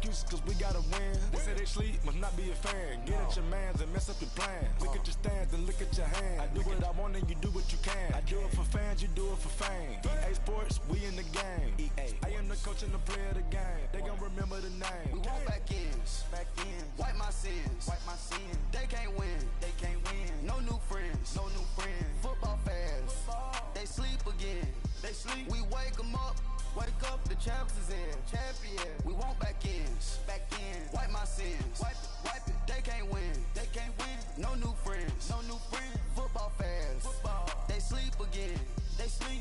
excuses cause we gotta win. They say they sleep, must not be a fan. Get at your mans and mess up your plans. Look at your stands and look at your hands. I do what I want and you do what you can. I do it for fans, you do it for fame. EA Sports, we in the game. I am the coach and the player of the game. They gon' remember the name. We want back ends. Wipe my sins. They can't win. No new friends. Football fans. They sleep again. We wake them up. Wake up, the champs is in. Champion. We want back ends. Wipe my sins. Wipe it. They can't win. No new friends. Football fans. They sleep again.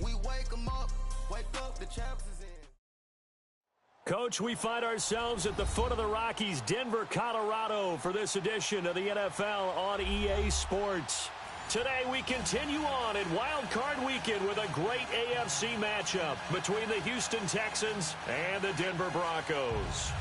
We wake them up. Wake up, the champs is in. Coach, we find ourselves at the foot of the Rockies, Denver, Colorado, for this edition of the NFL on EA Sports. Today we continue on in Wild Card Weekend with a great AFC matchup between the Houston Texans and the Denver Broncos.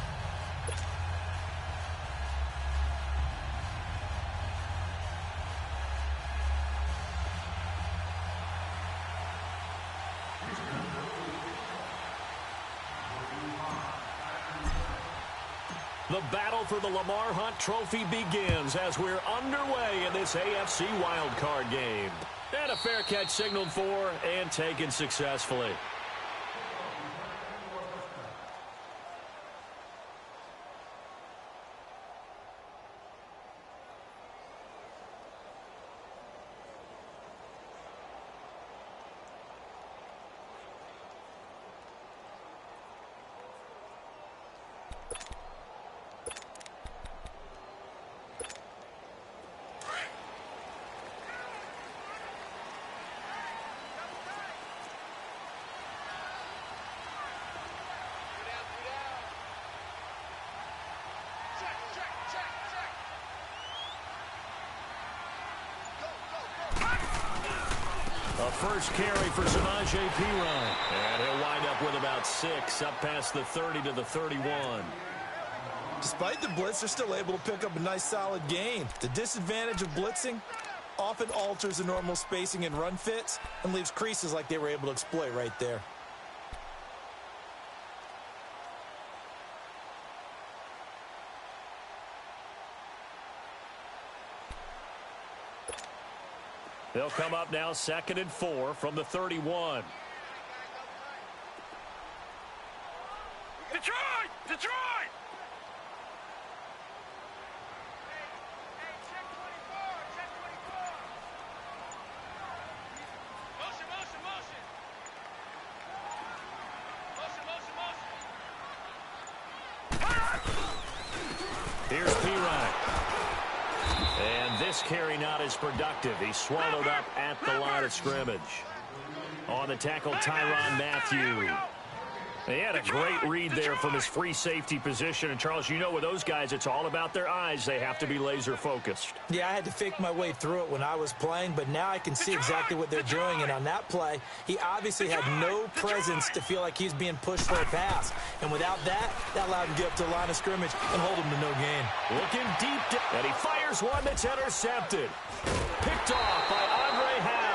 The battle for the Lamar Hunt Trophy begins as we're underway in this AFC wildcard game. And a fair catch signaled for and taken successfully. First carry for Samaje Perine. And he'll wind up with about 6, up past the 30 to the 31. Despite the blitz, they're still able to pick up a nice solid gain. The disadvantage of blitzing often alters the normal spacing and run fits and leaves creases like they were able to exploit right there. They'll come up now 2nd and 4 from the 31. Detroit! Here's Perine. And this carry not as productive. He's swallowed up at the line of scrimmage. On the tackle, Tyrann Mathieu. He had a great read there from his free safety position. And, Charles, you know with those guys, it's all about their eyes. They have to be laser-focused. Yeah, I had to fake my way through it when I was playing, but now I can see exactly what they're doing. And on that play, he obviously had no presence to feel like he's being pushed for a pass. And without that, that allowed him to get up to the line of scrimmage and hold him to no gain. Looking deep, and he fires one that's intercepted. Picked off by Andre Howell.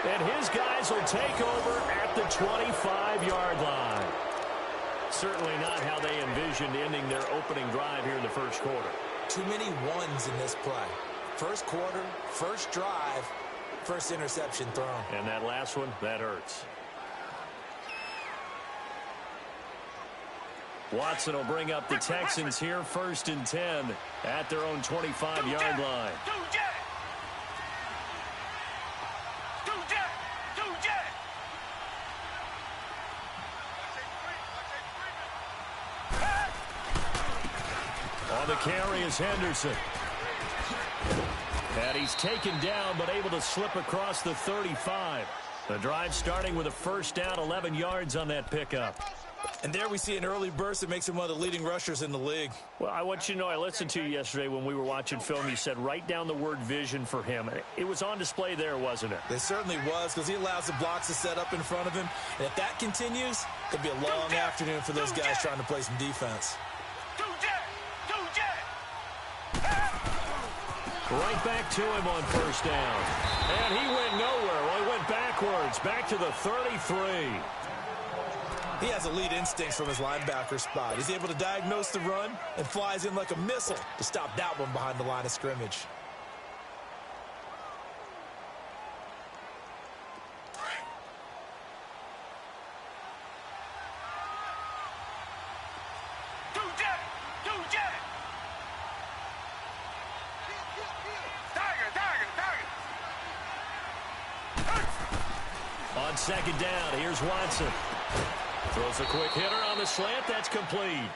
And his guys will take over at the 25-yard line. Certainly not how they envisioned ending their opening drive here in the first quarter. Too many ones in this play. First quarter, first drive, first interception thrown. And that last one, that hurts. Watson will bring up the Texans here 1st and 10 at their own 25-yard line. On the carry is Henderson. And he's taken down but able to slip across the 35. The drive starting with a first down, 11 yards on that pickup. And there we see an early burst that makes him one of the leading rushers in the league. Well, I want you to know, I listened to you yesterday when we were watching film. You said write down the word vision for him. It was on display there, wasn't it? It certainly was, because he allows the blocks to set up in front of him. And if that continues, it'll be a long afternoon for those guys trying to play some defense. Right back to him on first down. And he went nowhere. Well, he went backwards, back to the 33. He has elite instincts from his linebacker spot. He's able to diagnose the run and flies in like a missile to stop that one behind the line of scrimmage. On second down, here's Watson. Throws a quick hitter on the slant. That's complete.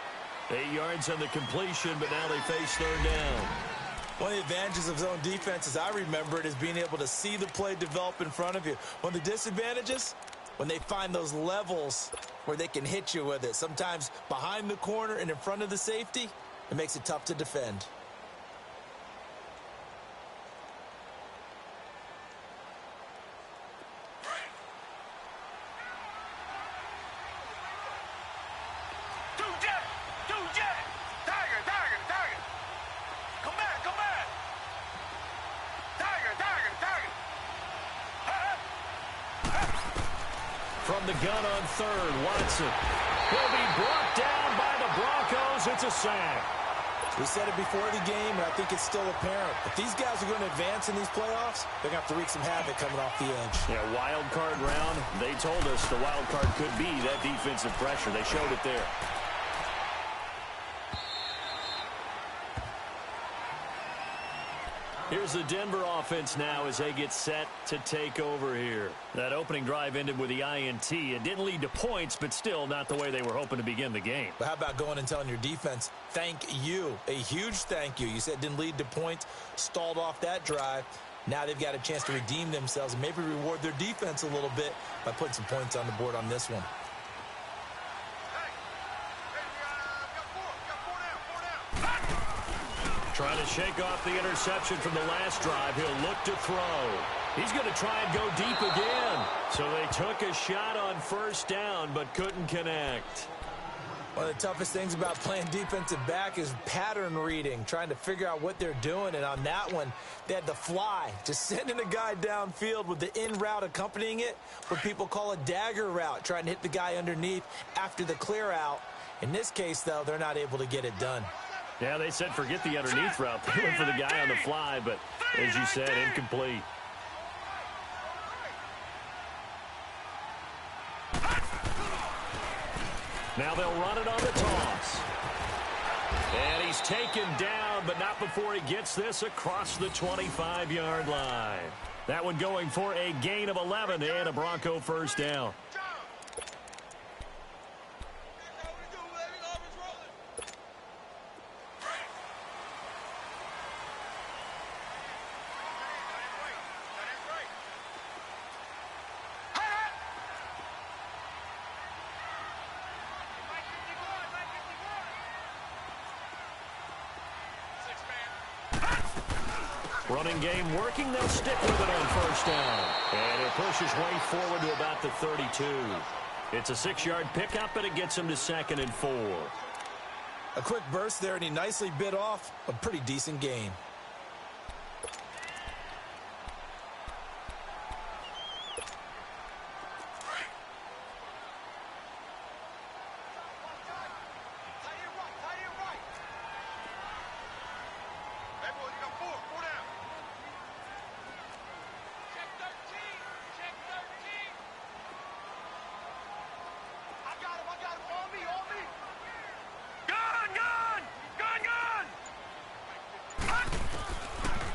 8 yards on the completion, but now they face third down. One of the advantages of zone defense, as I remember it, is being able to see the play develop in front of you. One of the disadvantages, when they find those levels where they can hit you with it. Sometimes behind the corner and in front of the safety, it makes it tough to defend. From the gun on third, Watson will be brought down by the Broncos. It's a sack. We said it before the game, and I think it's still apparent. If these guys are going to advance in these playoffs, they're going to have to wreak some havoc coming off the edge. Yeah, wild card round. They told us the wild card could be that defensive pressure. They showed it there. Here's the Denver offense now as they get set to take over here. That opening drive ended with the INT. It didn't lead to points, but still not the way they were hoping to begin the game. But how about going and telling your defense, thank you, a huge thank you. You said it didn't lead to points, stalled off that drive. Now they've got a chance to redeem themselves and maybe reward their defense a little bit by putting some points on the board on this one. Trying to shake off the interception from the last drive. He'll look to throw. He's going to try and go deep again. So they took a shot on first down, but couldn't connect. One of the toughest things about playing defensive back is pattern reading, trying to figure out what they're doing. And on that one, they had the fly, just sending a guy downfield with the in route accompanying it, what people call a dagger route, trying to hit the guy underneath after the clear out. In this case, though, they're not able to get it done. Yeah, they said forget the underneath route. They went for the guy on the fly, but as you said, incomplete. Now they'll run it on the toss. And he's taken down, but not before he gets this across the 25-yard line. That one going for a gain of 11 and a Bronco first down. Running game working. They'll stick with it on first down. And it pushes way forward to about the 32. It's a 6-yard pickup, and it gets him to 2nd and 4. A quick burst there, and he nicely bit off a pretty decent gain.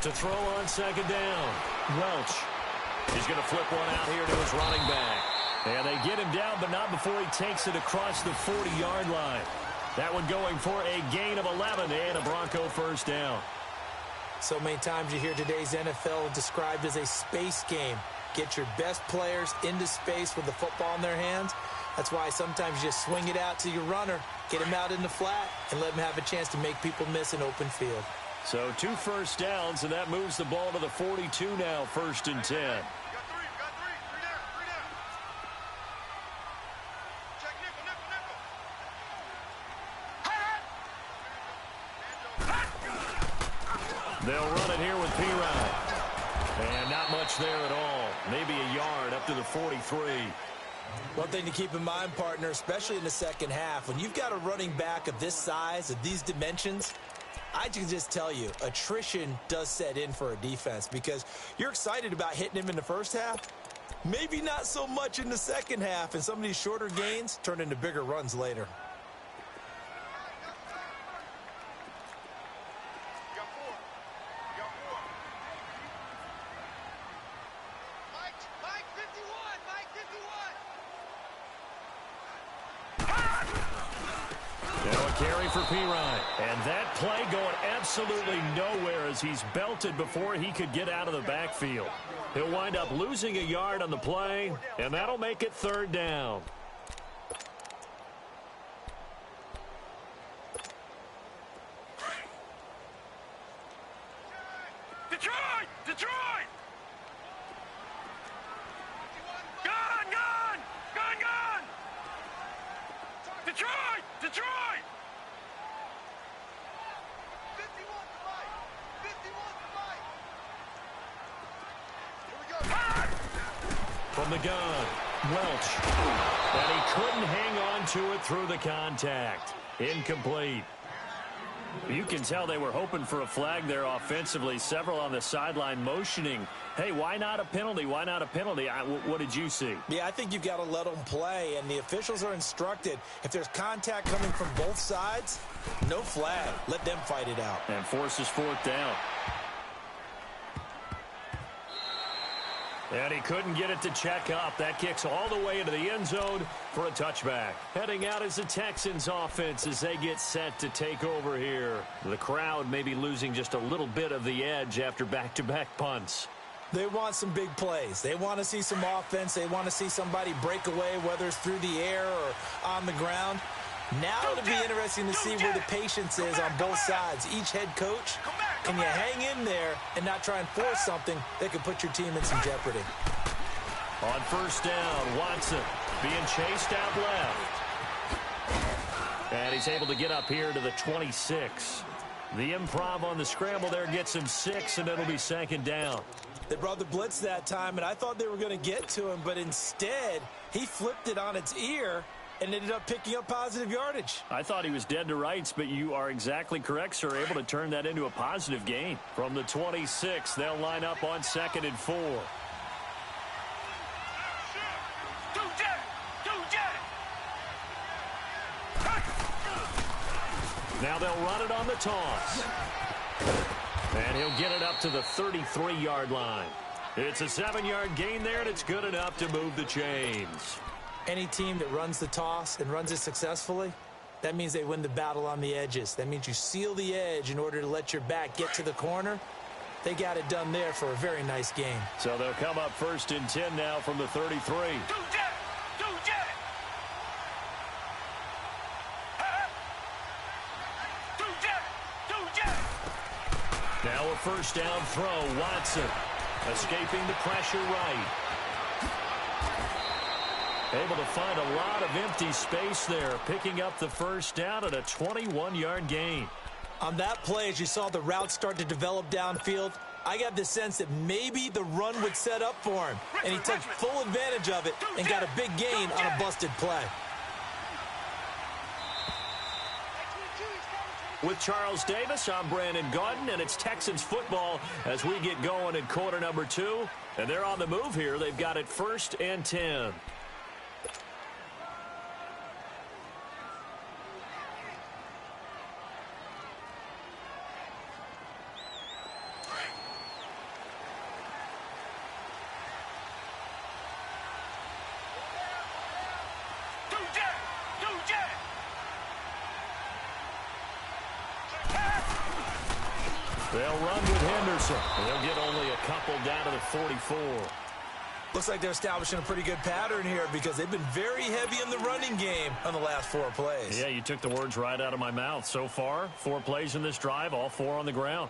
To throw on second down. Welch. He's going to flip one out here to his running back. And they get him down, but not before he takes it across the 40-yard line. That one going for a gain of 11 and a Bronco first down. So many times you hear today's NFL described as a space game. Get your best players into space with the football in their hands. That's why sometimes you just swing it out to your runner, get him out in the flat, and let him have a chance to make people miss an open field. So 2 first downs, and that moves the ball to the 42 now, 1st and 10. Got three down. Check nickel. They'll run it here with P-Ryan. And not much there at all. Maybe a yard up to the 43. One thing to keep in mind, partner, especially in the second half, when you've got a running back of this size, of these dimensions, I can just tell you, attrition does set in for a defense because you're excited about hitting him in the first half. Maybe not so much in the second half, and some of these shorter gains turn into bigger runs later. Carry for Pirine. And that play going absolutely nowhere as he's belted before he could get out of the backfield. He'll wind up losing a yard on the play, and that'll make it third down. Detroit! Detroit! Gun! Gun! Gun! Gun! Detroit! Detroit! 51 to right. 51 to right. Here we go. From the gun, Welch. And he couldn't hang on to it through the contact. Incomplete. You can tell they were hoping for a flag there offensively. Several on the sideline motioning, hey, why not a penalty? Why not a penalty? What did you see? Yeah, I think you've got to let them play, and the officials are instructed. If there's contact coming from both sides, no flag. Let them fight it out. And forces fourth down. And he couldn't get it to check up. That kicks all the way into the end zone for a touchback. Heading out is the Texans offense as they get set to take over here. The crowd may be losing just a little bit of the edge after back-to-back punts. They want some big plays. They want to see some offense. They want to see somebody break away, whether it's through the air or on the ground. Now it'll be interesting to see where the patience is on both sides. Each head coach, can you hang in there and not try and force something that could put your team in some jeopardy? On first down, Watson being chased out left. And he's able to get up here to the 26. The improv on the scramble there gets him 6, and it'll be second down. They brought the blitz that time, and I thought they were going to get to him, but instead he flipped it on its ear and ended up picking up positive yardage. I thought he was dead to rights, but you are exactly correct, sir. Able to turn that into a positive gain. From the 26, they'll line up on 2nd and 4. Now they'll run it on the toss. And he'll get it up to the 33-yard line. It's a 7-yard gain there, and it's good enough to move the chains. Any team that runs the toss and runs it successfully, that means they win the battle on the edges. That means you seal the edge in order to let your back get to the corner. They got it done there for a very nice game. So they'll come up 1st and 10 now from the 33. Now a first down throw, Watson. Escaping the pressure right. Able to find a lot of empty space there, picking up the first down at a 21-yard gain. On that play, as you saw the route start to develop downfield, I got the sense that maybe the run would set up for him, and he took full advantage of it and got a big gain on a busted play. With Charles Davis, I'm Brandon Gaudin, and it's Texans football as we get going in quarter number 2. And they're on the move here. They've got it 1st and 10. They'll run with Henderson. They'll get only a couple down to the 44. Looks like they're establishing a pretty good pattern here because they've been very heavy in the running game on the last 4 plays. Yeah, you took the words right out of my mouth. So far, 4 plays in this drive, all 4 on the ground.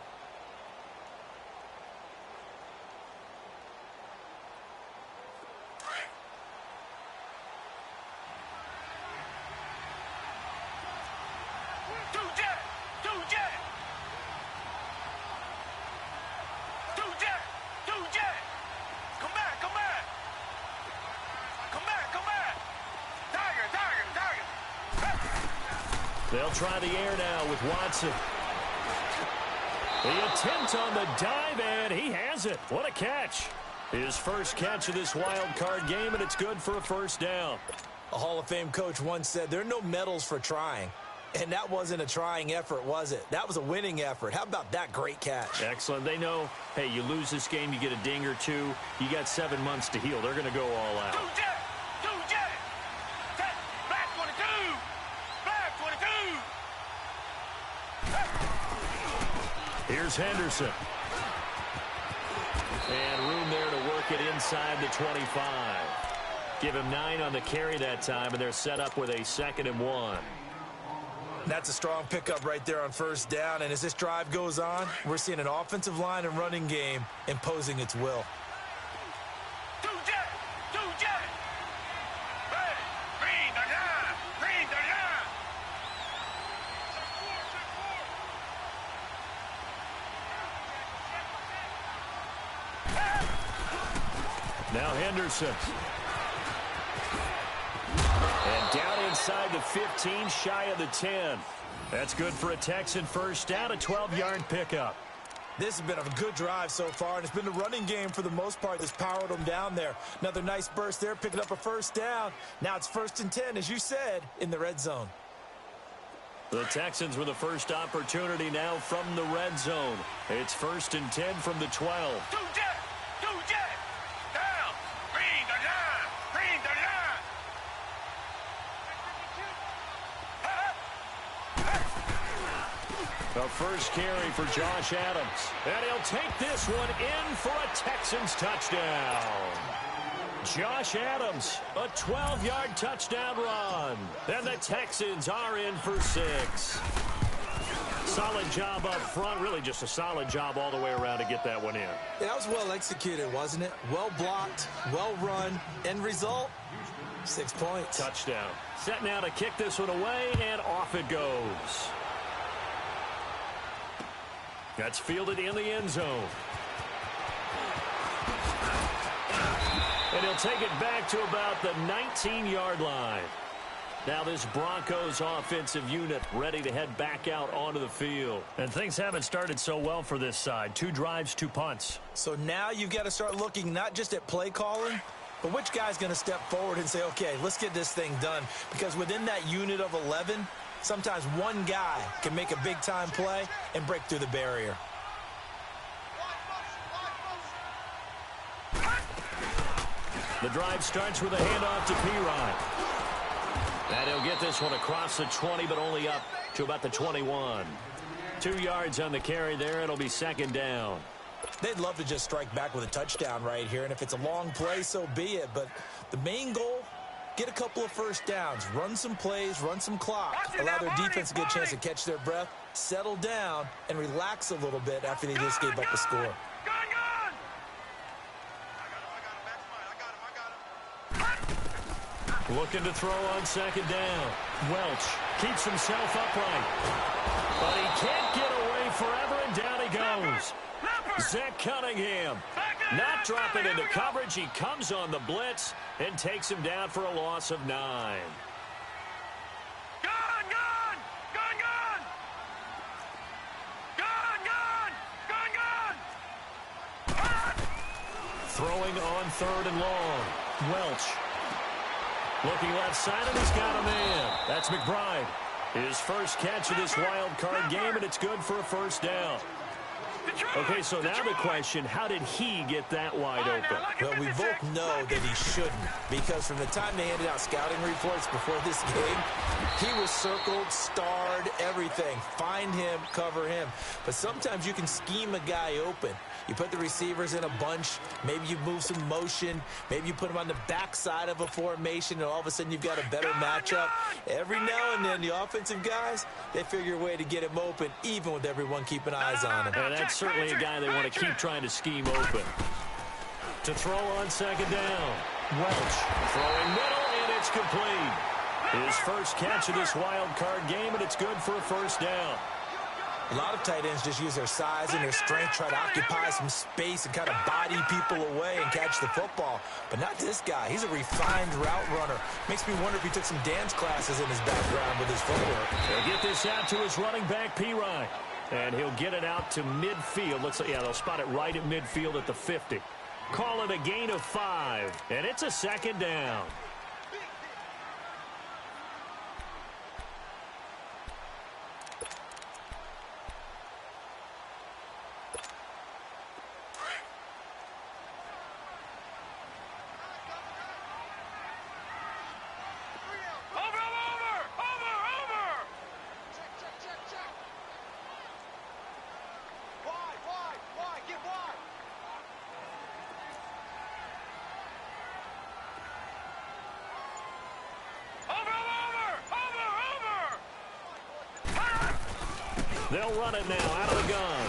They'll try the air now with Watson. The attempt on the dive, and he has it. What a catch. His first catch of this wild card game, and it's good for a first down. A Hall of Fame coach once said there are no medals for trying. And that wasn't a trying effort, was it? That was a winning effort. How about that great catch? Excellent. They know, hey, you lose this game, you get a ding or two. You got 7 months to heal. They're going to go all out. Here's Henderson. And room there to work it inside the 25. Give him 9 on the carry that time, and they're set up with a 2nd and 1. That's a strong pickup right there on first down. And as this drive goes on, we're seeing an offensive line and running game imposing its will. Now Henderson. And down inside the 15, shy of the 10. That's good for a Texan first down, a 12-yard pickup. This has been a good drive so far, and it's been the running game for the most part that's powered them down there. Another nice burst there, picking up a first down. Now it's 1st and 10, as you said, in the red zone. The Texans with the first opportunity now from the red zone. It's 1st and 10 from the 12. The first carry for Josh Adams. And he'll take this one in for a Texans touchdown. Josh Adams, a 12-yard touchdown run. And the Texans are in for 6. Solid job up front. Really just a solid job all the way around to get that one in. Yeah, that was well executed, wasn't it? Well blocked, well run. End result, 6 points. Touchdown. Set now to kick this one away, and off it goes. That's fielded in the end zone. And he'll take it back to about the 19-yard line. Now this Broncos offensive unit ready to head back out onto the field. And things haven't started so well for this side. 2 drives, 2 punts. So now you've got to start looking not just at play calling, but which guy's going to step forward and say, okay, let's get this thing done. Because within that unit of 11, sometimes one guy can make a big-time play and break through the barrier. The drive starts with a handoff to P-Rod. And he'll get this one across the 20, but only up to about the 21. 2 yards on the carry there. It'll be 2nd down. They'd love to just strike back with a touchdown right here, and if it's a long play, so be it. But the main goal, get a couple of first downs, run some plays, run some clock, allow their defense to get a chance to catch their breath, settle down, and relax a little bit after they just gave up a score. Looking to throw on 2nd down. Welch keeps himself upright. But he can't get away forever, and down he goes. Zach Cunningham not dropping into coverage. He comes on the blitz and takes him down for a loss of 9. Throwing on 3rd and long. Welch. Looking left side, and he's got a man. That's McBride. His first catch of this wild card game, and it's good for a first down. Okay, so now the question, how did he get that wide open? Well, we both know that he shouldn't, because from the time they handed out scouting reports before this game, he was circled, starred, everything. Find him, cover him. But sometimes you can scheme a guy open. You put the receivers in a bunch. Maybe you move some motion. Maybe you put them on the backside of a formation, and all of a sudden you've got a better matchup. Every now and then, the offensive guys, they figure a way to get him open, even with everyone keeping eyes on him. And that's certainly a guy they want to keep trying to scheme open. To throw on 2nd down. Welch throwing middle, and it's complete. His first catch of this wild card game, and it's good for a first down. A lot of tight ends just use their size and their strength, try to occupy some space and kind of body people away and catch the football. But not this guy. He's a refined route runner. Makes me wonder if he took some dance classes in his background with his footwork. They'll get this out to his running back, P-Ryan. And he'll get it out to midfield. Looks like, yeah, they'll spot it right at midfield at the 50. Call it a gain of 5, and it's a second down. They'll run it now out of the gun.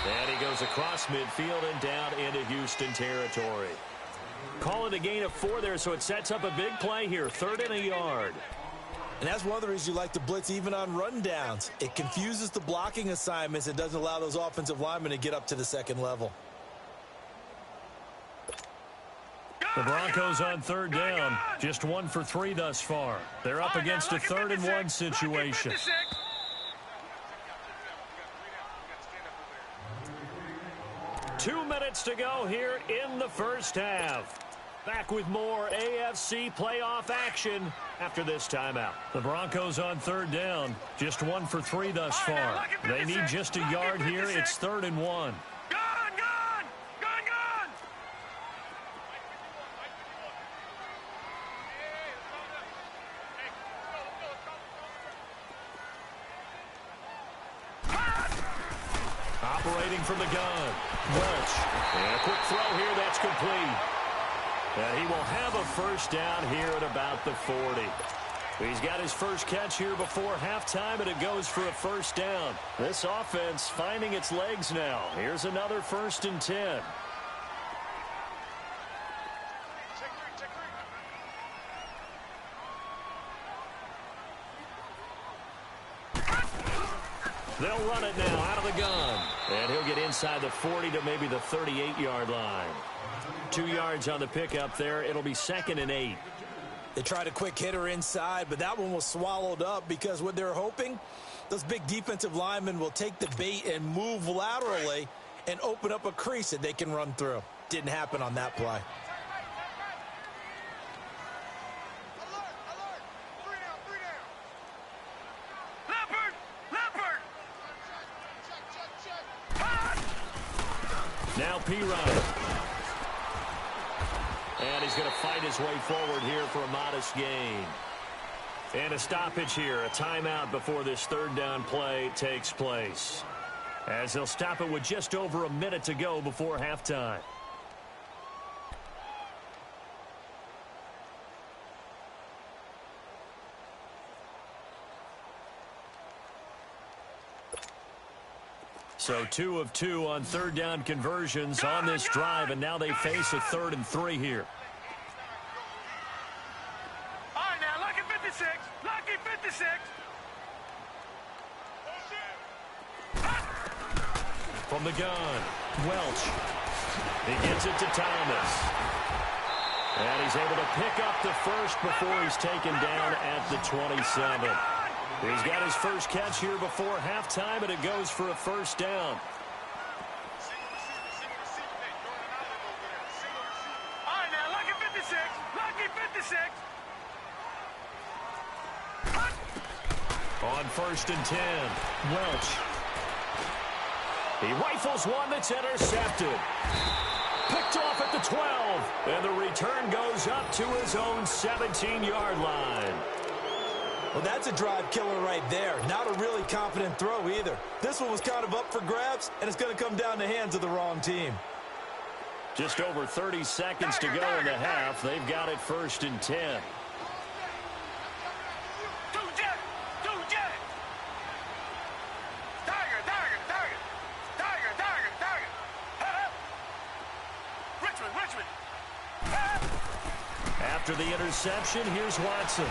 And he goes across midfield and down into Houston territory. Call it a gain of 4 there, so it sets up a big play here. 3rd and a yard. And that's one of the reasons you like to blitz even on rundowns. It confuses the blocking assignments and doesn't allow those offensive linemen to get up to the second level. The Broncos on 3rd down. Just 1 for 3 thus far. They're up against a 3rd and 1 situation. 2 minutes to go here in the first half. Back with more AFC playoff action after this timeout. The Broncos on 3rd down. Just 1 for 3 thus far. They need just a yard here. It's 3rd and 1. Operating from the gun. Welch. And a quick throw here. That's complete. And he will have a first down here at about the 40. He's got his first catch here before halftime, and it goes for a first down. This offense finding its legs now. Here's another 1st and 10. They'll run it now out of the gun. And he'll get inside the 40 to maybe the 38-yard line. 2 yards on the pickup there. It'll be 2nd and 8. They tried a quick hitter inside, but that one was swallowed up because what they're hoping, those big defensive linemen will take the bait and move laterally and open up a crease that they can run through. Didn't happen on that play. Now P-Ryan. And he's going to fight his way forward here for a modest gain. And a stoppage here, a timeout before this 3rd down play takes place. As they'll stop it with just over a minute to go before halftime. So 2 of 2 on 3rd down conversions on this drive, and now they face a 3rd and 3 here. All right, now, lucky 56. Lucky 56. From the gun, Welch. He gets it to Thomas. And he's able to pick up the first before he's taken down at the 27. He's got his first catch here before halftime, and it goes for a first down. All right, now, lucky 56. Lucky 56. On 1st and 10, Welch. He rifles one that's intercepted. Picked off at the 12, and the return goes up to his own 17-yard line. Well, that's a drive killer right there. Not a really confident throw either. This one was kind of up for grabs, and it's going to come down the hands of the wrong team. Just over 30 seconds to go in the half. They've got it 1st and 10. After the interception, here's Watson.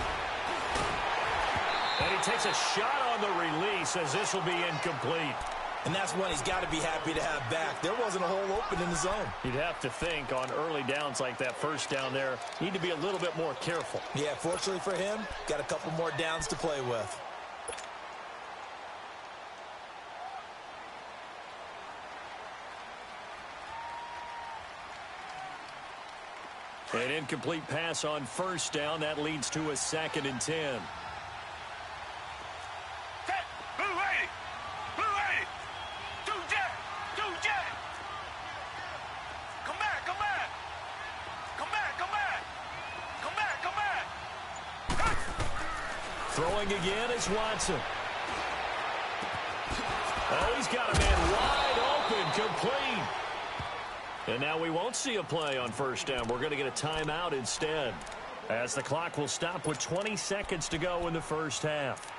And he takes a shot on the release as this will be incomplete. And that's one he's got to be happy to have back. There wasn't a hole open in the zone. You'd have to think on early downs like that first down there, need to be a little bit more careful. Yeah, fortunately for him, got a couple more downs to play with. An incomplete pass on first down. That leads to a 2nd and 10. Throwing again is Watson. Oh, he's got a man wide open, complete. And now we won't see a play on first down. We're going to get a timeout instead, as the clock will stop with 20 seconds to go in the first half.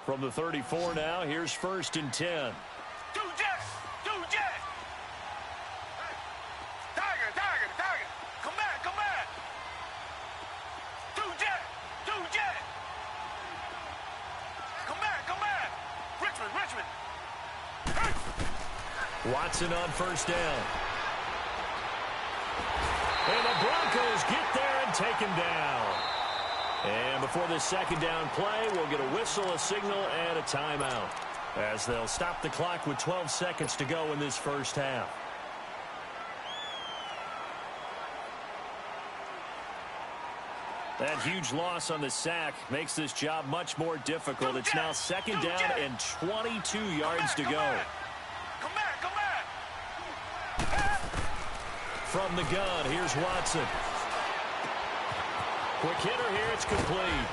From the 34 now, here's 1st and 10. Watson on first down. And the Broncos get there and take him down. And before this 2nd down play, we'll get a whistle, a signal, and a timeout, as they'll stop the clock with 12 seconds to go in this first half. That huge loss on the sack makes this job much more difficult. It's now 2nd down and 22 yards to go. From the gun, here's Watson. Quick hitter here, it's complete.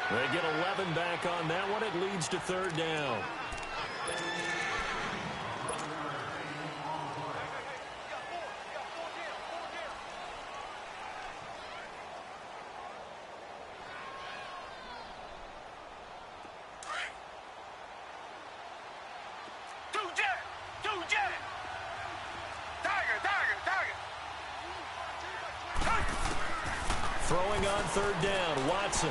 They get 11 back on that one. It leads to 3rd down. Throwing on 3rd down, Watson.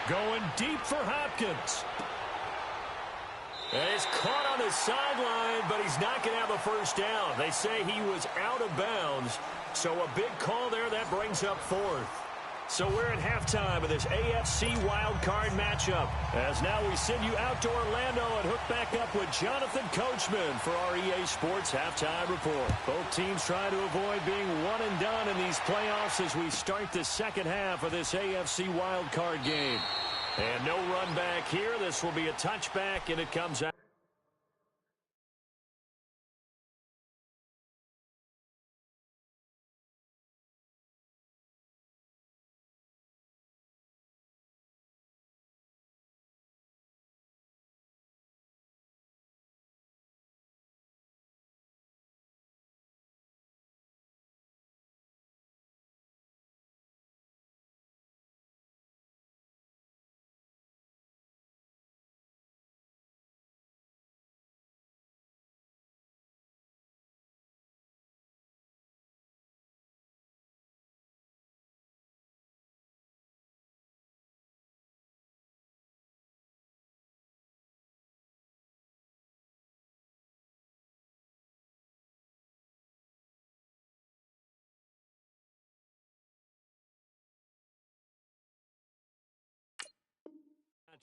Going deep for Hopkins. And he's caught on the sideline, but he's not going to have a first down. They say he was out of bounds, so a big call there. That brings up 4th. So we're at halftime of this AFC wildcard matchup, as now we send you out to Orlando and hook back up with Jonathan Coachman for our EA Sports Halftime Report. Both teams trying to avoid being one and done in these playoffs as we start the 2nd half of this AFC wildcard game. And no run back here. This will be a touchback, and it comes out.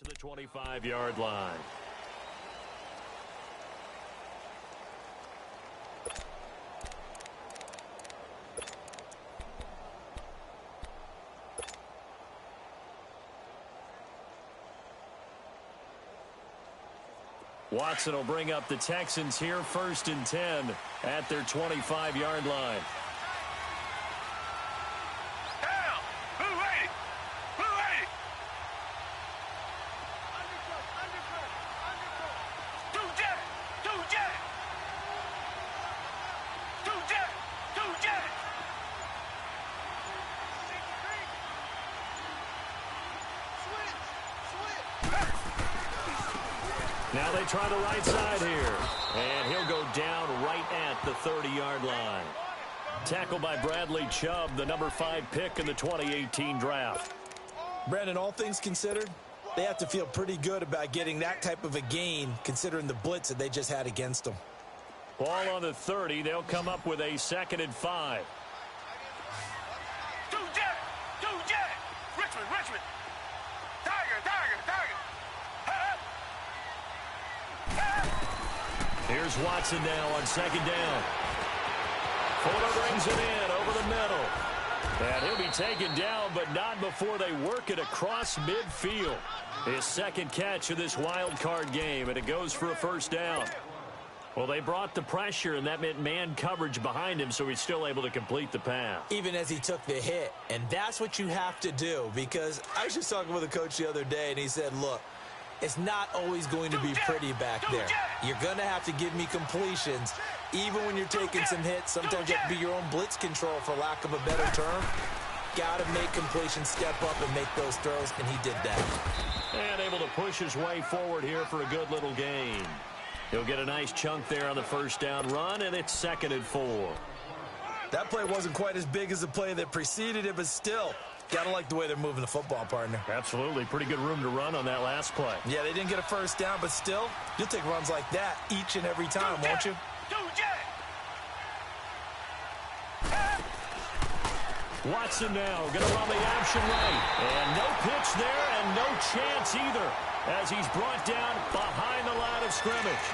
To the 25-yard line. Watson will bring up the Texans here, 1st and 10 at their 25-yard line. Now they try the right side here, and he'll go down right at the 30-yard line. Tackled by Bradley Chubb, the number 5 pick in the 2018 draft. Brandon, all things considered, they have to feel pretty good about getting that type of a gain considering the blitz that they just had against them. Ball on the 30. They'll come up with a 2nd and 5. Two jet. Richmond. Tiger. Here's Watson now on 2nd down. Fuller brings it in over the middle. And he'll be taken down, but not before they work it across midfield. His 2nd catch of this wild card game, and it goes for a 1st down. Well, they brought the pressure, and that meant man coverage behind him, so he's still able to complete the pass. Even as he took the hit, and that's what you have to do, because I was just talking with a coach the other day, and he said, look, it's not always going to be pretty back there. You're going to have to give me completions. Even when you're taking some hits, sometimes you have to be your own blitz control, for lack of a better term. Got to make completions, step up, and make those throws, and he did that. And able to push his way forward here for a good little gain. He'll get a nice chunk there on the 1st down run, and it's 2nd and 4. That play wasn't quite as big as the play that preceded it, but still, gotta like the way they're moving the football, partner. Absolutely. Pretty good room to run on that last play. Yeah, they didn't get a 1st down, but still, you'll take runs like that each and every time, won't you? Watson now going to run the option right. And no pitch there and no chance either as he's brought down behind the line of scrimmage.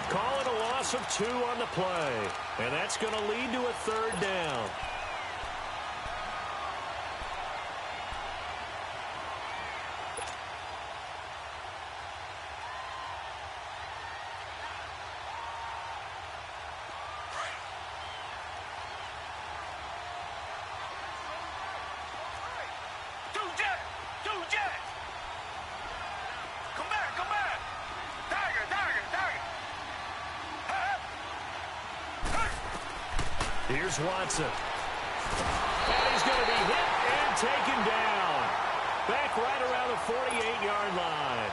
Call it a loss of 2 on the play. And that's going to lead to a 3rd down. Come back. Tiger. Here's Watson. And he's going to be hit and taken down. Back right around the 48-yard line.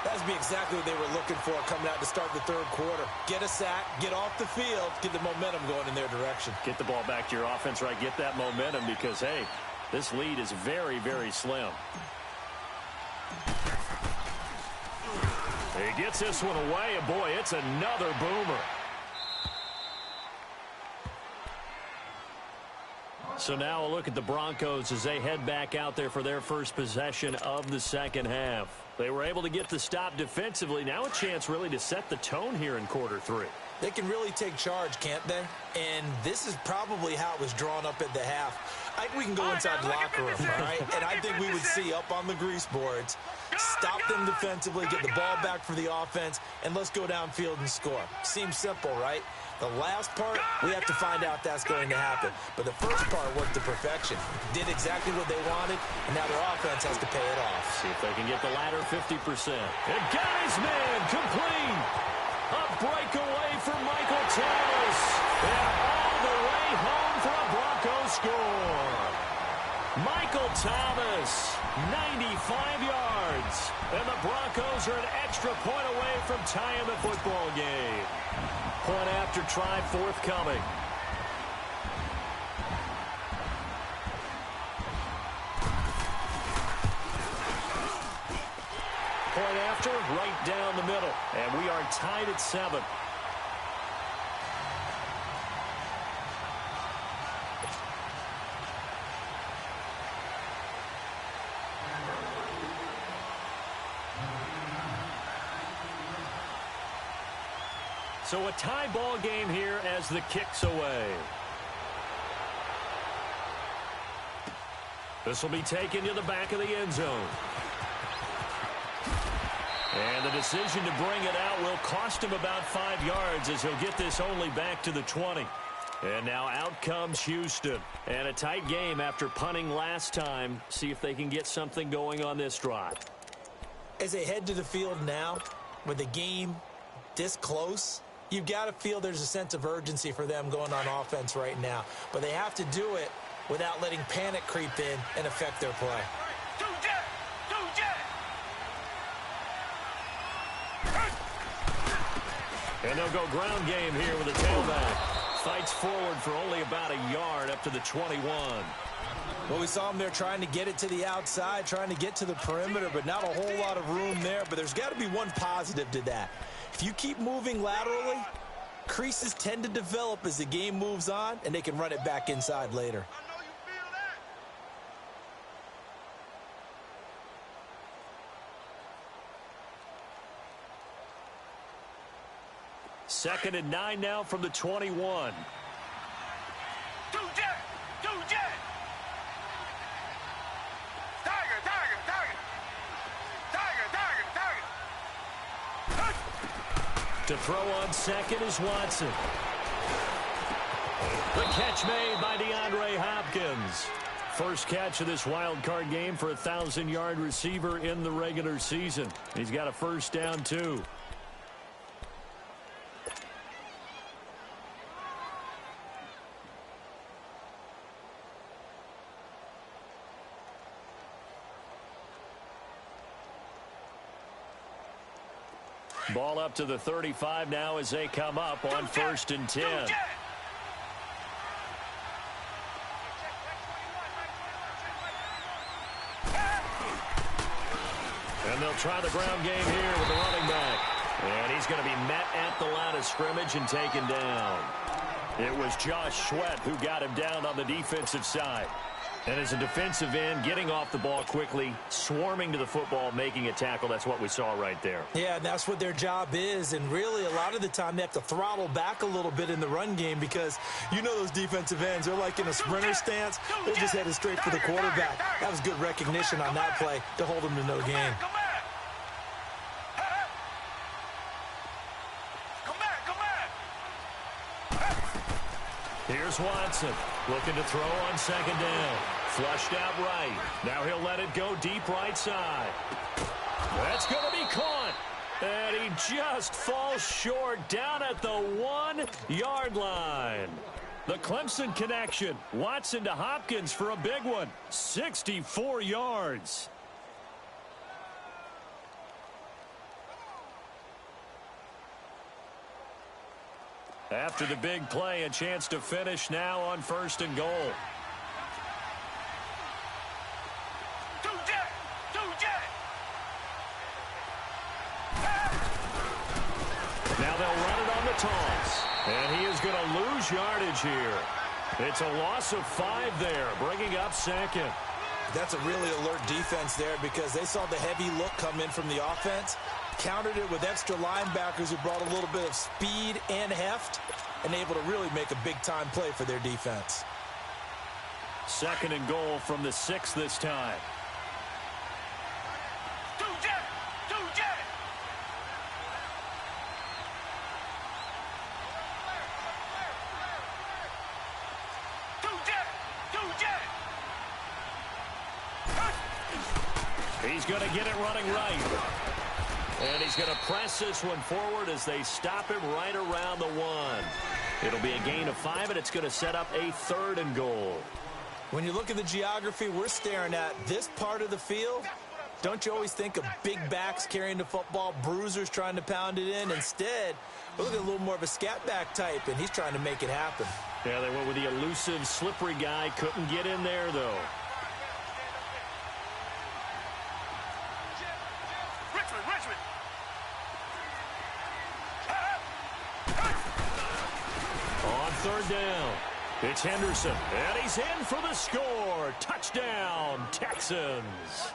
That's be exactly what they were looking for coming out to start the 3rd quarter. Get a sack, get off the field, get the momentum going in their direction. Get the ball back to your offense, right? Get that momentum because, hey, this lead is very, very slim. He gets this one away, and boy, it's another boomer. So now a look at the Broncos as they head back out there for their first possession of the 2nd half. They were able to get the stop defensively. Now a chance really to set the tone here in quarter 3. They can really take charge, can't they? And this is probably how it was drawn up at the half. I think we can go inside the locker room, all right? And I think we would see up on the grease boards, stop them defensively, get the ball back for the offense, and let's go downfield and score. Seems simple, right? The last part, we have to find out that's going to happen. But the first part worked to perfection. Did exactly what they wanted, and now their offense has to pay it off. See if they can get the latter 50%. And got his man complete. A breakaway for Michael Thomas. And all the way home for a Broncos score. Michael Thomas, 95 yards. And the Broncos are an extra point away from tying the football game. Point after try forthcoming. Point after, right down the middle. And we are tied at 7. So a tie ball game here as the kick's away. This will be taken to the back of the end zone. And the decision to bring it out will cost him about 5 yards as he'll get this only back to the 20. And now out comes Houston. And a tight game after punting last time. See if they can get something going on this drive. As they head to the field now, with the game this close, you've got to feel there's a sense of urgency for them going on offense right now. But they have to do it without letting panic creep in and affect their play. And they'll go ground game here with a tailback. Fights forward for only about a yard up to the 21. Well, we saw him there trying to get it to the outside, trying to get to the perimeter, but not a whole lot of room there. But there's got to be one positive to that. If you keep moving laterally, creases tend to develop as the game moves on, and they can run it back inside later. Second and 9 now from the 21. To throw on second is Watson. The catch made by DeAndre Hopkins. First catch of this wild card game for a 1,000-yard receiver in the regular season. He's got a first down, too. Ball up to the 35 now as they come up on 1st and 10. And they'll try the ground game here with the running back. And he's going to be met at the line of scrimmage and taken down. It was Josh Sweat who got him down on the defensive side. And as a defensive end, getting off the ball quickly, swarming to the football, making a tackle, that's what we saw right there. Yeah, and that's what their job is. And really, a lot of the time, they have to throttle back a little bit in the run game because you know those defensive ends, they're like in a sprinter stance. They're just headed straight for the quarterback. That was good recognition on that play to hold them to no gain. Here's Watson, looking to throw on second down. Flushed out right. Now he'll let it go deep right side. That's going to be caught. And he just falls short down at the 1-yard line. The Clemson connection. Watson to Hopkins for a big one. 64 yards. After the big play, a chance to finish now on 1st and goal. Now they'll run it on the toss. And he is going to lose yardage here. It's a loss of 5 there, bringing up second. That's a really alert defense there because they saw the heavy look come in from the offense, countered it with extra linebackers who brought a little bit of speed and heft, and able to really make a big-time play for their defense. Second and goal from the 6 this time. He's going to get it running right. And he's going to press this one forward as they stop him right around the 1. It'll be a gain of 5, and it's going to set up a 3rd and goal. When you look at the geography we're staring at, this part of the field, don't you always think of big backs carrying the football, bruisers trying to pound it in? Instead, we're looking at a little more of a scat back type, and he's trying to make it happen. Yeah, they went with the elusive, slippery guy. Couldn't get in there, though. On 3rd down, it's Henderson, and he's in for the score. Touchdown, Texans.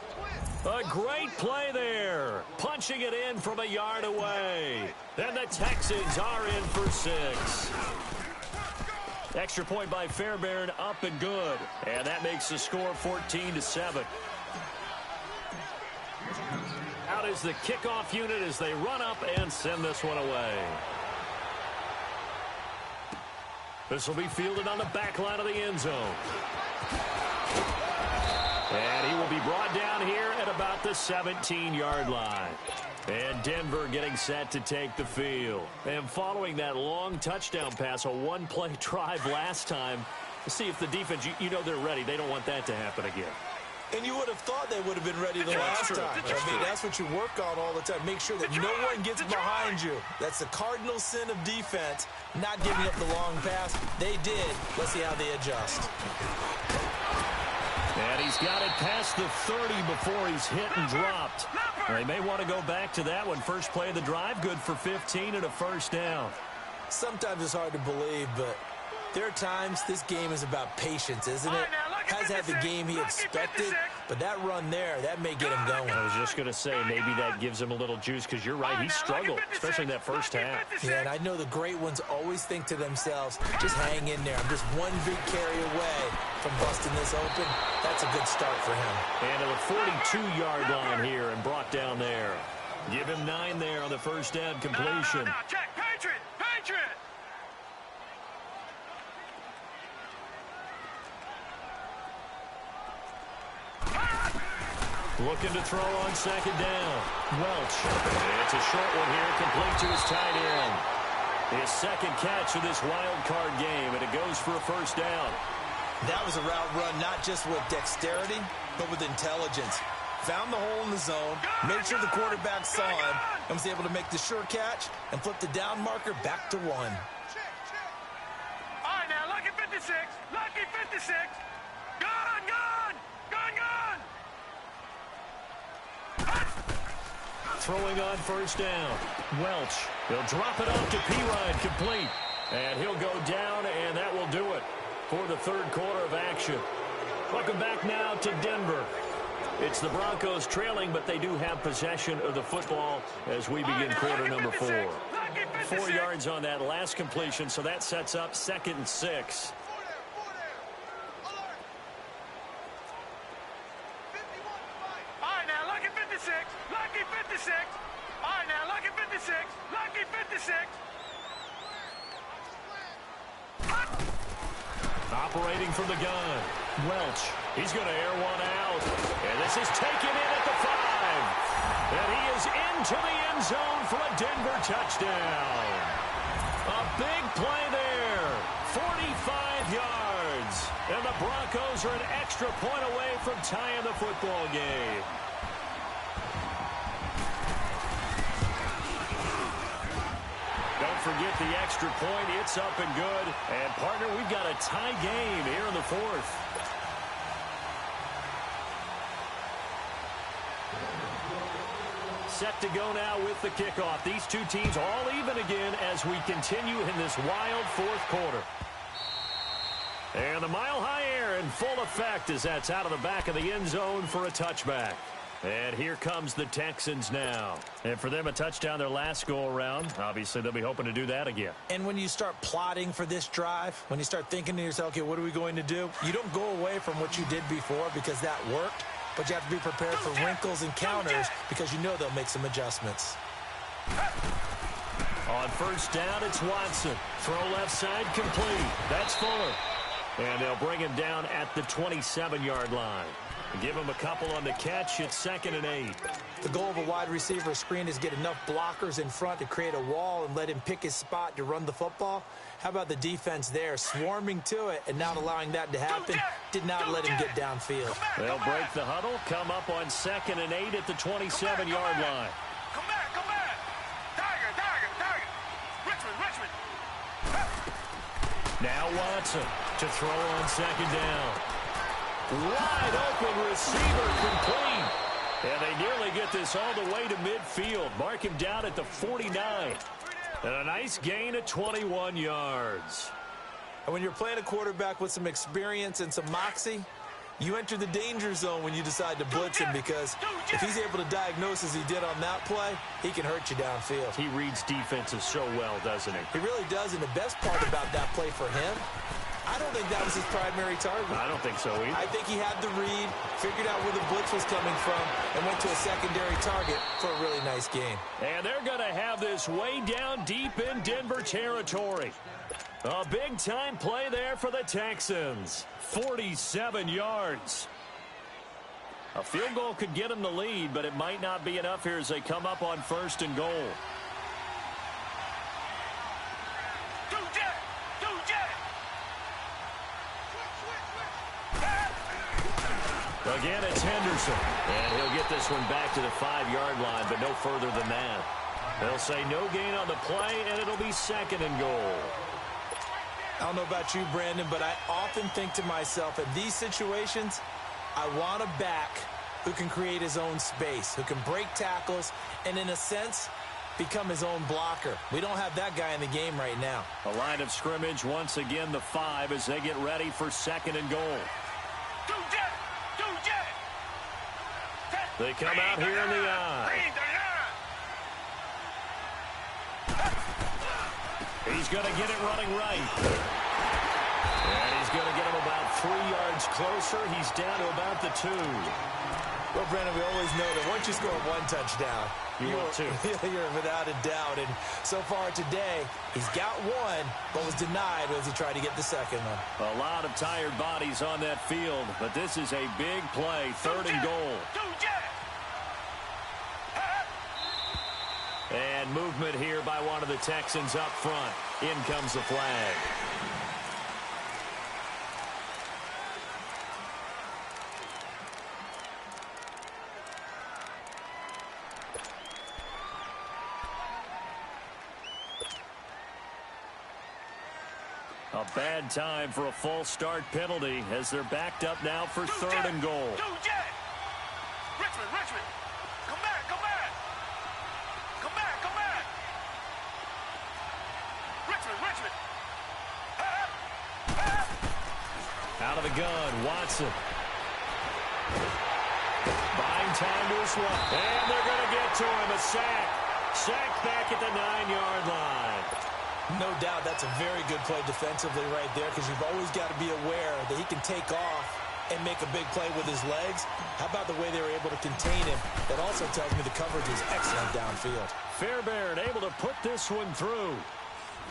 A great play there, punching it in from a yard away. And the Texans are in for 6. Extra point by Fairbairn, up and good. And that makes the score 14-7. Out is the kickoff unit as they run up and send this one away. This will be fielded on the back line of the end zone. And he will be brought down here at about the 17-yard line. And Denver getting set to take the field. And following that long touchdown pass, a one-play drive last time, see if the defense, you know they're ready. They don't want that to happen again. And you would have thought they would have been ready the last time. I mean, that's what you work on all the time. Make sure that no one gets behind you. That's the cardinal sin of defense, not giving up the long pass. They did. Let's see how they adjust. And he's got it past the 30 before he's hit and dropped. They may want to go back to that one. First play of the drive, good for 15 and a first down. Sometimes it's hard to believe, but there are times this game is about patience, isn't it? Has had the game he expected, but that run there, that may get him going. I was just going to say, maybe that gives him a little juice, because you're right, he struggled, especially in that first half. Yeah, and I know the great ones always think to themselves, just hang in there. I'm just one big carry away from busting this open. That's a good start for him. And to the 42-yard line here and brought down there. Give him 9 there on the first down completion. No, check, Patriot, Patriot. Looking to throw on second down. Welch. It's a short one here, complete to his tight end. His second catch of this wild card game, and it goes for a first down. That was a route run not just with dexterity, but with intelligence. Found the hole in the zone, made sure the quarterback saw him, and was able to make the sure catch and flip the down marker back to 1. All right, now, lucky 56. Lucky 56. Gun, gun. Gun, gun. Throwing on first down. Welch. He'll drop it off to P-Ride, complete. And he'll go down, and that will do it for the third quarter of action. Welcome back now to Denver. It's the Broncos trailing, but they do have possession of the football as we begin quarter number 4. 4 yards on that last completion, so that sets up 2nd and 6. All right, now, lucky 56. Lucky 56. All right, now, lucky 56. Lucky 56. Operating from the gun. Welch. He's going to air one out. And this is taken in at the 5. And he is into the end zone for a Denver touchdown. A big play there. 45 yards. And the Broncos are an extra point away from tying the football game. Don't forget the extra point. It's up and good. And, partner, we've got a tie game here in the 4th. Set to go now with the kickoff. These two teams all even again as we continue in this wild 4th quarter. And the mile-high air in full effect as that's out of the back of the end zone for a touchback. And here comes the Texans now. And for them, a touchdown their last go-around. Obviously, they'll be hoping to do that again. And when you start plotting for this drive, when you start thinking to yourself, okay, what are we going to do? You don't go away from what you did before because that worked, but you have to be prepared for wrinkles and counters because you know they'll make some adjustments. On first down, it's Watson. Throw left side complete. That's Fuller. And they'll bring him down at the 27-yard line. Give him a couple on the catch. It's 2nd and 8. The goal of a wide receiver screen is get enough blockers in front to create a wall and let him pick his spot to run the football. How about the defense there, swarming to it and not allowing that to happen? Did not let him get downfield. They'll break the huddle, come up on 2nd and 8 at the 27-yard line. Come back, come back. Tiger, Tiger, Tiger. Richmond, Richmond. Now Watson to throw on 2nd down. Wide open receiver complete. And they nearly get this all the way to midfield. Mark him down at the 49. And a nice gain of 21 yards. And when you're playing a quarterback with some experience and some moxie, you enter the danger zone when you decide to blitz him because if he's able to diagnose as he did on that play, he can hurt you downfield. He reads defenses so well, doesn't he? He really does, and the best part about that play for him, I don't think that was his primary target. I don't think so either. I think he had the read, figured out where the blitz was coming from, and went to a secondary target for a really nice gain. And they're going to have this way down deep in Denver territory. A big-time play there for the Texans. 47 yards. A field goal could get them the lead, but it might not be enough here as they come up on 1st and goal. Again, it's Henderson. And he'll get this one back to the 5-yard line, but no further than that. They'll say no gain on the play, and it'll be 2nd and goal. I don't know about you, Brandon, but I often think to myself, in these situations, I want a back who can create his own space, who can break tackles, and in a sense, become his own blocker. We don't have that guy in the game right now. A line of scrimmage, once again, the 5 as they get ready for 2nd and goal. They come out here in the eye. He's going to get it running right. And he's going to get him about 3 yards closer. He's down to about the 2. Well, Brandon, we always know that once you score 1 touchdown, you're without a doubt. And so far today, he's got 1, but was denied as he tried to get the 2nd one. A lot of tired bodies on that field, but this is a big play, 3rd and goal. And movement here by one of the Texans up front. In comes the flag. A bad time for a false start penalty as they're backed up now for 3rd and goal. Richmond, come back. Richmond. Out of the gun, Watson. Buying time to his left. And they're going to get to him. A sack. Sacked back at the 9-yard line. No doubt that's a very good play defensively right there, because you've always got to be aware that he can take off and make a big play with his legs. How about the way they were able to contain him? That also tells me the coverage is excellent downfield. Fairbairn able to put this one through.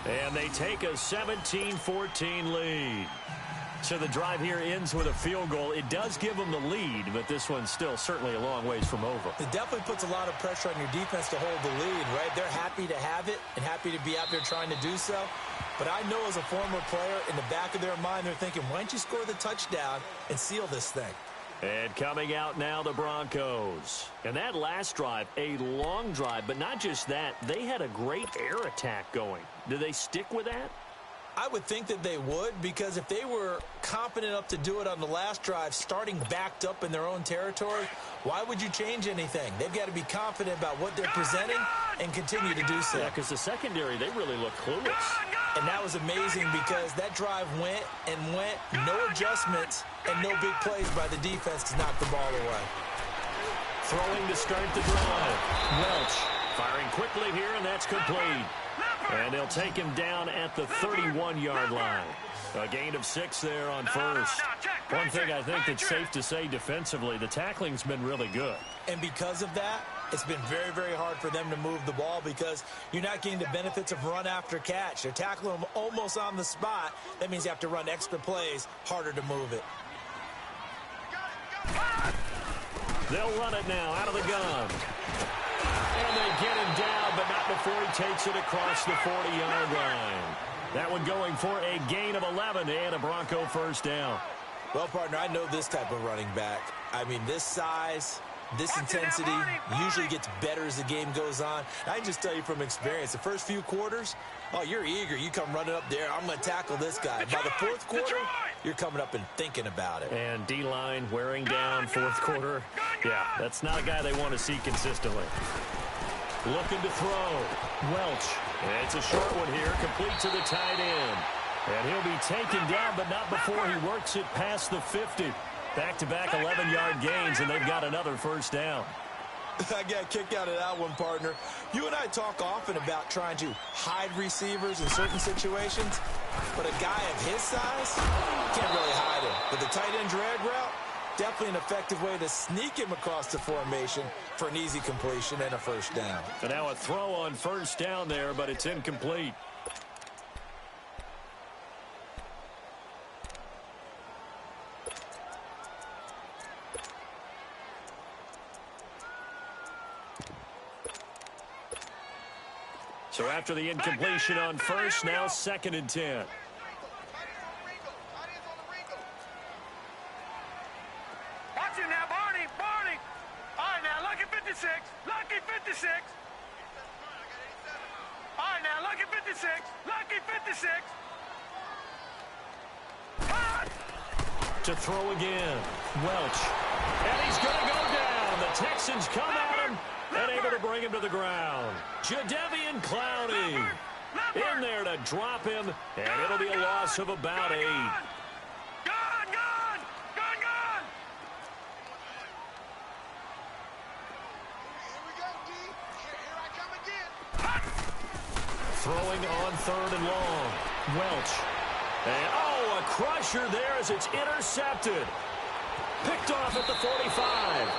And they take a 17-14 lead. So the drive here ends with a field goal. It does give them the lead, but this one's still certainly a long ways from over. It definitely puts a lot of pressure on your defense to hold the lead, right? They're happy to have it and happy to be out there trying to do so. But I know as a former player, in the back of their mind, they're thinking, why don't you score the touchdown and seal this thing? And coming out now, the Broncos. And that last drive, a long drive, but not just that. They had a great air attack going. Do they stick with that? I would think that they would, because if they were confident enough to do it on the last drive, starting backed up in their own territory, why would you change anything? They've got to be confident about what they're presenting and continue to do so. Yeah, because the secondary, they really look clueless. And that was amazing because that drive went, no adjustments, and no big plays by the defense to knock the ball away. Throwing to start the drive. Welch firing quickly here, and that's complete. And they'll take him down at the 31-yard line. A gain of 6 there on first. One thing I think that's safe to say defensively, the tackling's been really good. And because of that, it's been very, very hard for them to move the ball because you're not getting the benefits of run after catch. They're tackling them almost on the spot. That means you have to run extra plays, harder to move it. They'll run it now out of the gun. And they get him down, but not before he takes it across the 40-yard line. That one going for a gain of 11 and a Bronco first down. Well, partner, I know this type of running back. I mean, this size, this intensity usually gets better as the game goes on. I can just tell you from experience, the first few quarters, oh, you're eager. You come running up there, I'm going to tackle this guy. By the fourth quarter, you're coming up and thinking about it. And D-line wearing down fourth quarter. Yeah, that's not a guy they want to see consistently. Looking to throw. Welch. And it's a short one here, complete to the tight end. And he'll be taken down, but not before he works it past the 50. Back-to-back 11-yard gains, and they've got another first down. I got a kick out of that one, partner. You and I talk often about trying to hide receivers in certain situations, but a guy of his size can't really hide him. But the tight end drag route, definitely an effective way to sneak him across the formation for an easy completion and a first down. And now a throw on first down there, but it's incomplete. So after the incompletion on first, now 2nd and 10. Watch it now, Barney. All right, now, lucky 56. Lucky 56. All right, now, lucky 56. Lucky 56. Cut! To throw again. Welch. And he's going to go down. The Texans come at him and able to bring him to the ground. Jadeveon Clowney in there to drop him, and it'll be a loss of about 8. Throwing on 3rd and long. Welch. And, a crusher there as it's intercepted. Picked off at the 45.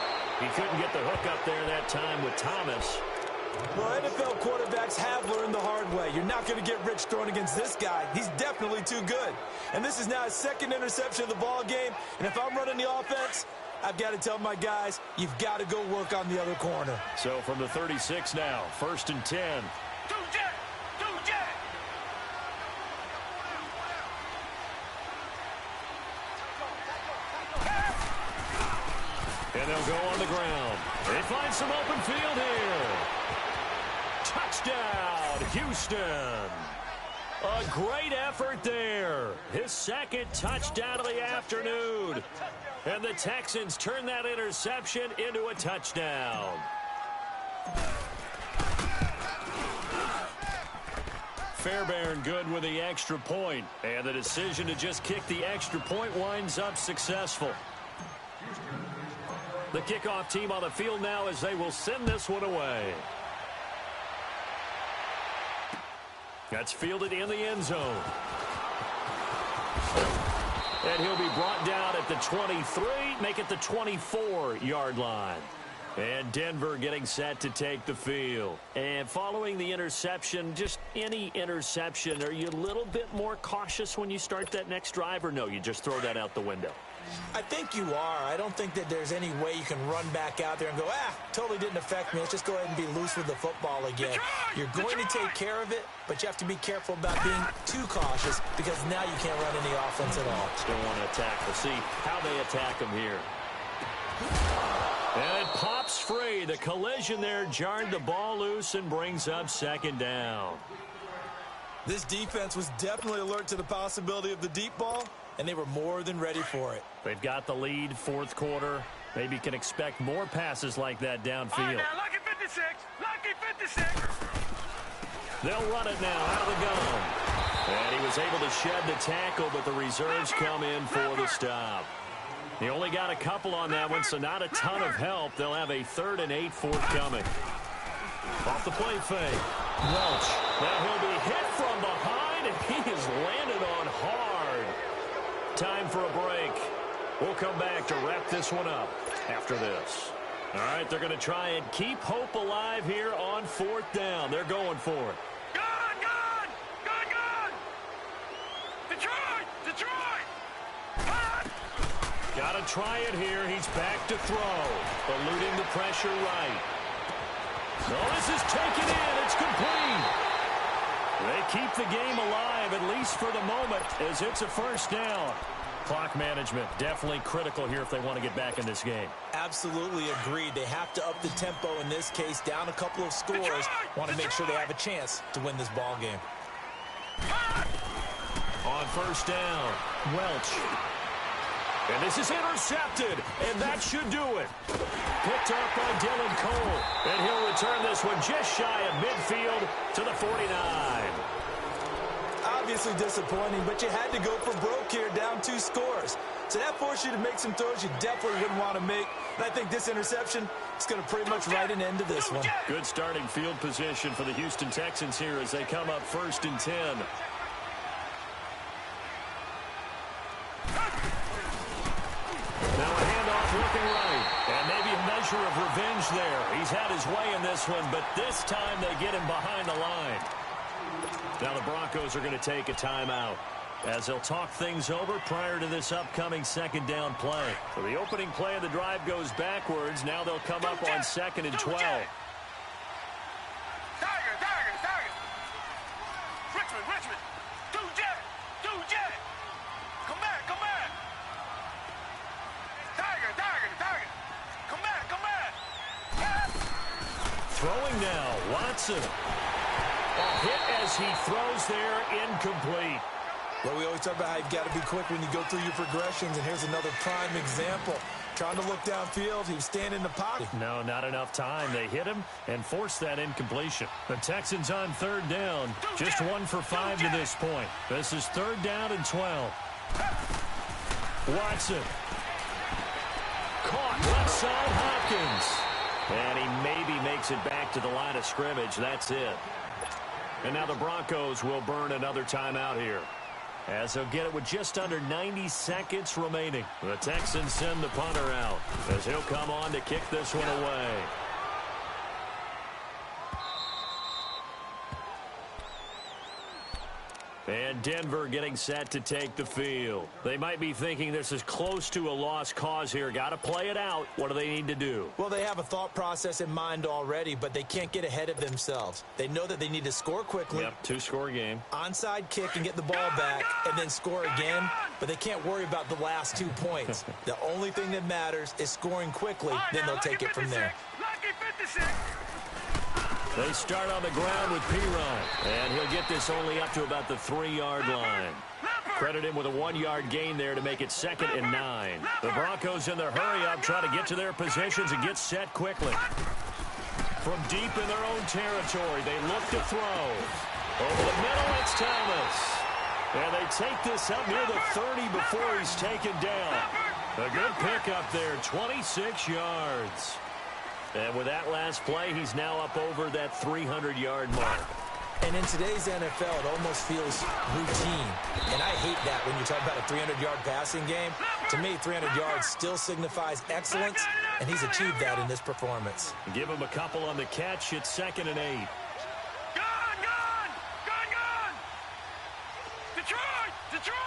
He couldn't get the hook up there that time with Thomas. Well, NFL quarterbacks have learned the hard way. You're not going to get rich throwing against this guy. He's definitely too good. And this is now his 2nd interception of the ball game. And if I'm running the offense, I've got to tell my guys, you've got to go work on the other corner. So from the 36 now, 1st and 10. And they'll go on the ground. They find some open field here. Touchdown, Houston. A great effort there. His 2nd touchdown of the afternoon. And the Texans turn that interception into a touchdown. Fairbairn good with the extra point. And the decision to just kick the extra point winds up successful. The kickoff team on the field now as they will send this one away. That's fielded in the end zone. And he'll be brought down at the 23, make it the 24-yard line. And Denver getting set to take the field. And following the interception, just any interception, are you a little bit more cautious when you start that next drive, or no, you just throw that out the window? I think you are. I don't think that there's any way you can run back out there and go, totally didn't affect me. Let's just go ahead and be loose with the football again. You're going to take care of it, but you have to be careful about being too cautious because now you can't run any offense at all. Still want to attack. We'll see how they attack him here. And it pops free. The collision there jarred the ball loose and brings up 2nd down. This defense was definitely alert to the possibility of the deep ball, and they were more than ready for it. They've got the lead, 4th quarter. Maybe can expect more passes like that downfield. All right, now, lucky 56. Lucky 56. They'll run it now out of the gun. And he was able to shed the tackle, but the reserves come in for the stop. He only got a couple on that one, so not a ton of help. They'll have a 3rd and 8 forthcoming. Off the play fake. Welch. Now he'll be hit from behind, and he is landed on hard. Time for a break. We'll come back to wrap this one up after this. All right, they're going to try and keep hope alive here on 4th down. They're going for it. Got to try it here. He's back to throw. Eluding the pressure right. No, this is taken in. It's complete. They keep the game alive, at least for the moment, as it's a 1st down. Clock management definitely critical here if they want to get back in this game. Absolutely agreed. They have to up the tempo in this case, down a couple of scores. Want to make sure they have a chance to win this ball game. On 1st down, Welch. And this is intercepted, and that should do it. Picked up by Dylan Cole, and he'll return this one just shy of midfield to the 49. Obviously disappointing, but you had to go for broke here, down 2 scores. So that forced you to make some throws you definitely wouldn't want to make. And I think this interception is going to pretty much write an end to this one. Good starting field position for the Houston Texans here as they come up 1st and 10. Now a handoff looking right. And maybe a measure of revenge there. He's had his way in this one, but this time they get him behind the line. Now the Broncos are going to take a timeout as they'll talk things over prior to this upcoming 2nd down play. So the opening play of the drive goes backwards. Now they'll come up on 2nd and 12. Tiger. Richmond. Do Jet. Come back. Tiger. Throwing now, Watson. A hit as he throws there, incomplete. Well, we always talk about how you've got to be quick when you go through your progressions, and here's another prime example. Trying to look downfield, he was standing in the pocket. No, not enough time. They hit him and forced that incompletion. The Texans on third down. Just 1 for 5 to this point. This is 3rd down and 12. Watson. Caught left side, Hopkins. And he maybe makes it back to the line of scrimmage. That's it. And now the Broncos will burn another timeout here, as they'll get it with just under 90 seconds remaining. The Texans send the punter out, as he'll come on to kick this one away. And Denver getting set to take the field. They might be thinking this is close to a lost cause here. Got to play it out. What do they need to do? Well, they have a thought process in mind already, but they can't get ahead of themselves. They know that they need to score quickly. Yep, 2-score game. Onside kick and get the ball back and then score again, but they can't worry about the last 2 points. The only thing that matters is scoring quickly, then they'll take it from there. Lucky 56. They start on the ground with P-Ryan, and he'll get this only up to about the 3-yard line. Credit him with a 1-yard gain there to make it 2nd and 9. The Broncos in their hurry-up try to get to their positions and get set quickly. From deep in their own territory, they look to throw. Over the middle, it's Thomas. And they take this up near the 30 before he's taken down. A good pickup there, 26 yards. And with that last play, he's now up over that 300-yard mark. And in today's NFL, it almost feels routine. And I hate that when you talk about a 300-yard passing game. To me, 300 yards still signifies excellence, and he's achieved that in this performance. Give him a couple on the catch. It's 2nd and 8. Gone! Detroit! Detroit!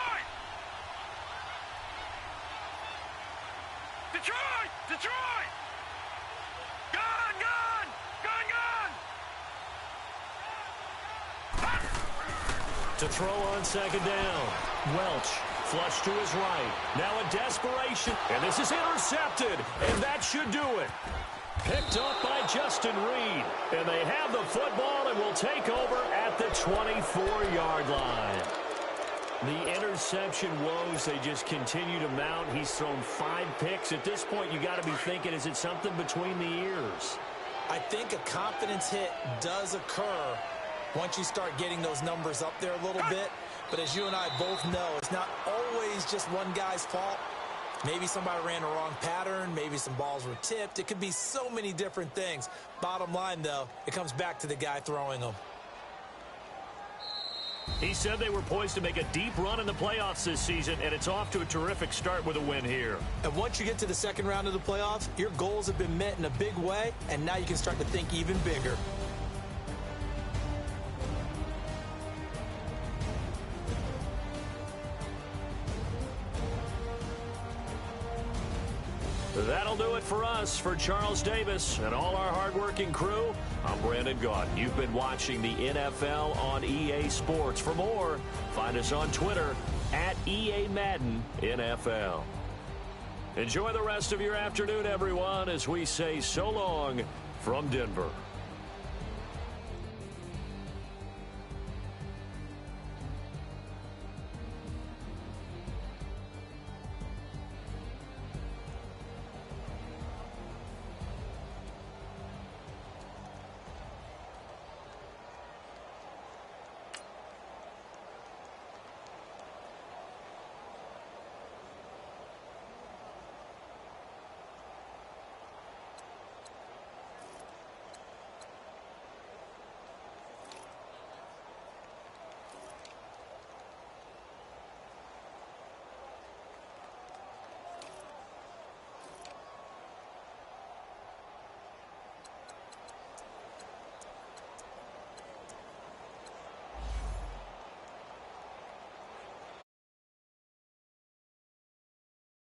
To throw on 2nd down. Welch, flush to his right. Now a desperation. And this is intercepted. And that should do it. Picked up by Justin Reed. And they have the football and will take over at the 24-yard line. The interception woes, they just continue to mount. He's thrown 5 picks. At this point, you got to be thinking, is it something between the ears? I think a confidence hit does occur once you start getting those numbers up there a little bit. But as you and I both know, it's not always just one guy's fault. Maybe somebody ran a wrong pattern. Maybe some balls were tipped. It could be so many different things. Bottom line, though, it comes back to the guy throwing them. He said they were poised to make a deep run in the playoffs this season, and it's off to a terrific start with a win here. And once you get to the 2nd round of the playoffs, your goals have been met in a big way, and now you can start to think even bigger. That'll do it for us. For Charles Davis and all our hardworking crew, I'm Brandon Gaudin. You've been watching the NFL on EA Sports. For more, find us on Twitter at EA Madden NFL. Enjoy the rest of your afternoon, everyone, as we say so long from Denver.